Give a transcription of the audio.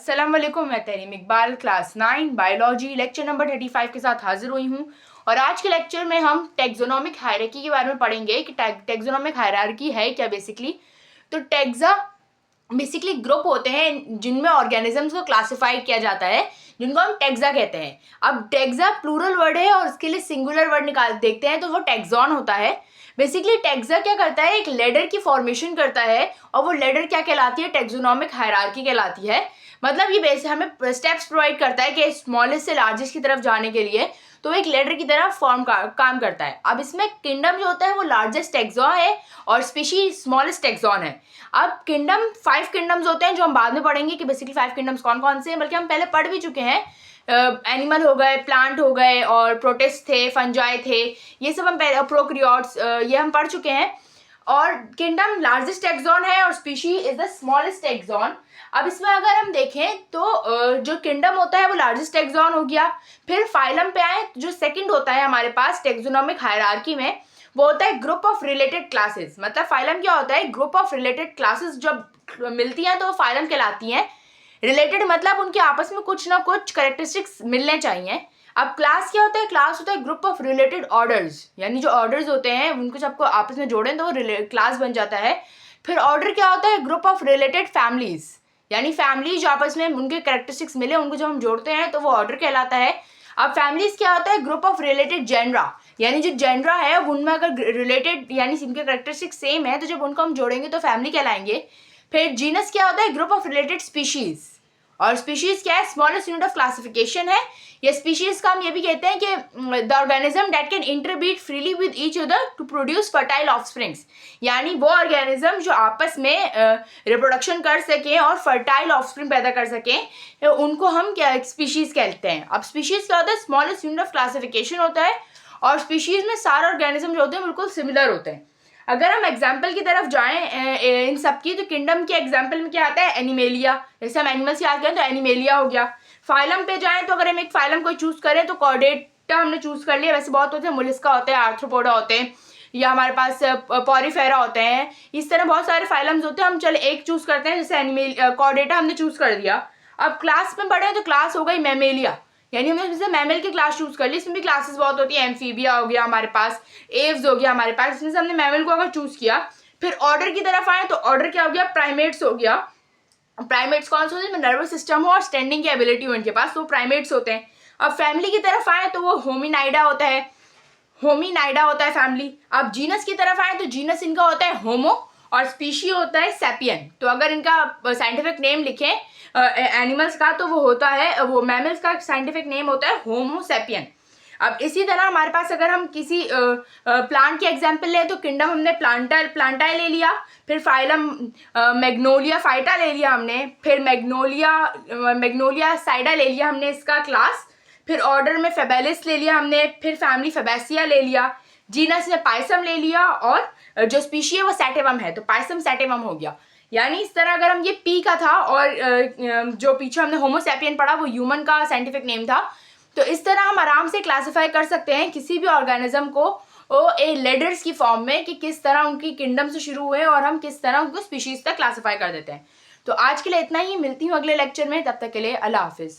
अस्सलाम वालेकुम, मैं Tahreem Iqbal class 9 biology lecture number 35 के साथ हाजिर हुई हूँ। और आज के लेक्चर में हम टेक्सोनोमिक हायरार्की के बारे में पढ़ेंगे कि टेक्सोनोमिक हायरार्की है क्या बेसिकली। तो टेक्सा बेसिकली ग्रुप होते हैं जिनमें ऑर्गेनिजम्स को क्लासिफाई किया जाता है, जिनको हम टेक्सा कहते हैं। अब टेक्सा प्लूरल वर्ड है और उसके लिए सिंगुलर वर्ड निकाल देखते हैं तो वो टेक्सॉन होता है। बेसिकली टेक्सा क्या करता है, एक लेडर की फॉर्मेशन करता है और वो लेडर क्या कहलाती है, टेक्सोनोमिक हायरार्की कहलाती है। मतलब ये बेसिक हमें स्टेप्स प्रोवाइड करता है कि स्मॉलेस्ट से लार्जेस्ट की तरफ जाने के लिए, तो एक लेडर की तरह काम करता है। अब इसमें किंगडम जो होता है वो लार्जेस्ट टेक्सॉन है और स्पीशीज स्मॉलेस्ट टेक्सॉन है। अब किंगडम 5 किंगडम्स होते हैं जो हम बाद में पढ़ेंगे कि बेसिकली 5 किंगडम्स कौन कौन से हैं, बल्कि हम पहले पढ़ भी चुके हैं। एनिमल हो गए, प्लांट हो गए और प्रोटिस्ट थे, फंजाई थे, ये सब हम पहले प्रोकैरियोट्स ये हम पढ़ चुके हैं। और किंगडम लार्जेस्ट टेक्सॉन है और species is the smallest tax on. अब इसमें अगर हम देखें तो जो किंगडम होता है वो लार्जेस्ट टेक्सॉन हो गया। फिर फाइलम पे आए, जो सेकंड होता है हमारे पास टेक्सोनोमिक हायरार्की में, वो होता है ग्रुप ऑफ रिलेटेड क्लासेस। मतलब फाइलम क्या होता है, ग्रुप ऑफ रिलेटेड क्लासेस जब मिलती हैं तो वो फाइलम कहलाती हैं। रिलेटेड मतलब उनके आपस में कुछ ना कुछ कैरेक्टरिस्टिक्स मिलने चाहिए। अब क्लास क्या होता है, क्लास होता है ग्रुप ऑफ रिलेटेड ऑर्डर्स, यानी जो ऑर्डर्स होते हैं उनको सबको आपस में जोड़ें तो वो क्लास बन जाता है। फिर ऑर्डर क्या होता है, ग्रुप ऑफ रिलेटेड फैमिलीज, यानी फैमिली जो आपस में उनके कैरेक्टरिस्टिक्स मिले उनको जब हम जोड़ते हैं तो वो ऑर्डर कहलाता है। अब फैमिलीज क्या होता है, ग्रुप ऑफ रिलेटेड जेनरा, यानी जो जेनरा है उनमें अगर रिलेटेड यानी इनके कैरेक्टरिस्टिक्स सेम है तो जब उनको हम जोड़ेंगे तो फैमिली कहलाएंगे। फिर जीनस क्या होता है, ग्रुप ऑफ रिलेटेड स्पीशीज, और स्पीशीज क्या है, स्मॉलेस्ट यूनिट ऑफ क्लासिफिकेशन है। ये स्पीशीज का हम ये भी कहते हैं कि the organism that can interbreed freely with each other to produce fertile offsprings, यानी वो ऑर्गेनिज्म जो आपस में रिप्रोडक्शन कर सकें और फर्टाइल ऑफस्प्रिंग पैदा कर सकें, उनको हम क्या स्पीशीज कहते हैं। अब स्पीशीज क्या होता है, स्मॉलेस्ट यूनिट ऑफ क्लासिफिकेशन होता है और स्पीशीज में सारे ऑर्गेनिज्म जो होते हैं बिल्कुल सिमिलर होते हैं। अगर हम एग्जाम्पल की तरफ जाएं इन सब की, तो किंगडम के एग्जाम्पल में क्या आता है, एनिमेलिया, जैसे हम एनिमल्स याद करें तो एनिमेलिया हो गया। फाइलम पे जाएं तो अगर हम एक फाइलम को चूज करें तो कॉर्डेटा हमने चूज कर लिया। वैसे बहुत होते हैं, मोलस्का होते हैं, आर्थ्रोपोडा होते हैं, या हमारे पास पॉरीफेरा होते हैं, इस तरह बहुत सारे फाइलम्स होते हैं। हम चले एक चूज करते हैं, जैसे कॉर्डेटा हमने चूज कर दिया। अब क्लास में पढ़े तो क्लास हो गई मैमेलिया, यानी हमने जैसे मैमल की क्लास चूज कर ली। इसमें भी क्लासेस बहुत होती है, एम्फीबिया हो गया हमारे पास, एव्स हो गया हमारे पास, इसमें से हमने मैमल को अगर चूज किया। फिर ऑर्डर की तरफ आए तो ऑर्डर क्या हो गया, प्राइमेट्स हो गया। प्राइमेट्स कौन से होते हैं, नर्वस सिस्टम हो और स्टैंडिंग की एबिलिटी हो इनके पास, तो प्राइमेट्स होते हैं। अब फैमिली की तरफ आए तो वो होमिनाइडा होता है, फैमिली। अब जीनस की तरफ आए तो जीनस इनका होता है होमो और स्पीशी होता है सैपियन। तो अगर इनका साइंटिफिक नेम लिखें एनिमल्स का तो वो होता है, वो मैमल्स का साइंटिफिक नेम होता है होमो सैपियन। अब इसी तरह हमारे पास अगर हम किसी प्लांट की एग्जांपल लें तो किंगडम हमने प्लांटाई ले लिया। फिर फाइलम मैग्नोलिया फाइटा ले लिया हमने। फिर मैग्नोलिया साइडा ले लिया हमने इसका क्लास। फिर ऑर्डर में फेबेलिस ले लिया हमने। फिर फैमिली फेबेसिया ले लिया। जीनस में पाइसम ले लिया और जो स्पीशी है वो सैटिवम है, तो पाइसम सैटिवम हो गया। यानी इस तरह अगर हम ये पी का था और जो पीछे हमने होमोसैपियन पढ़ा वो ह्यूमन का साइंटिफिक नेम था। तो इस तरह हम आराम से क्लासिफाई कर सकते हैं किसी भी ऑर्गेनिज्म को ए लेडर्स की फॉर्म में कि किस तरह उनकी किंगडम से शुरू हुए और हम किस तरह उनको स्पीशीज तक क्लासिफाई कर देते हैं। तो आज के लिए इतना ही, मिलती हूँ अगले लेक्चर में, तब तक के लिए अल्लाह हाफिज़।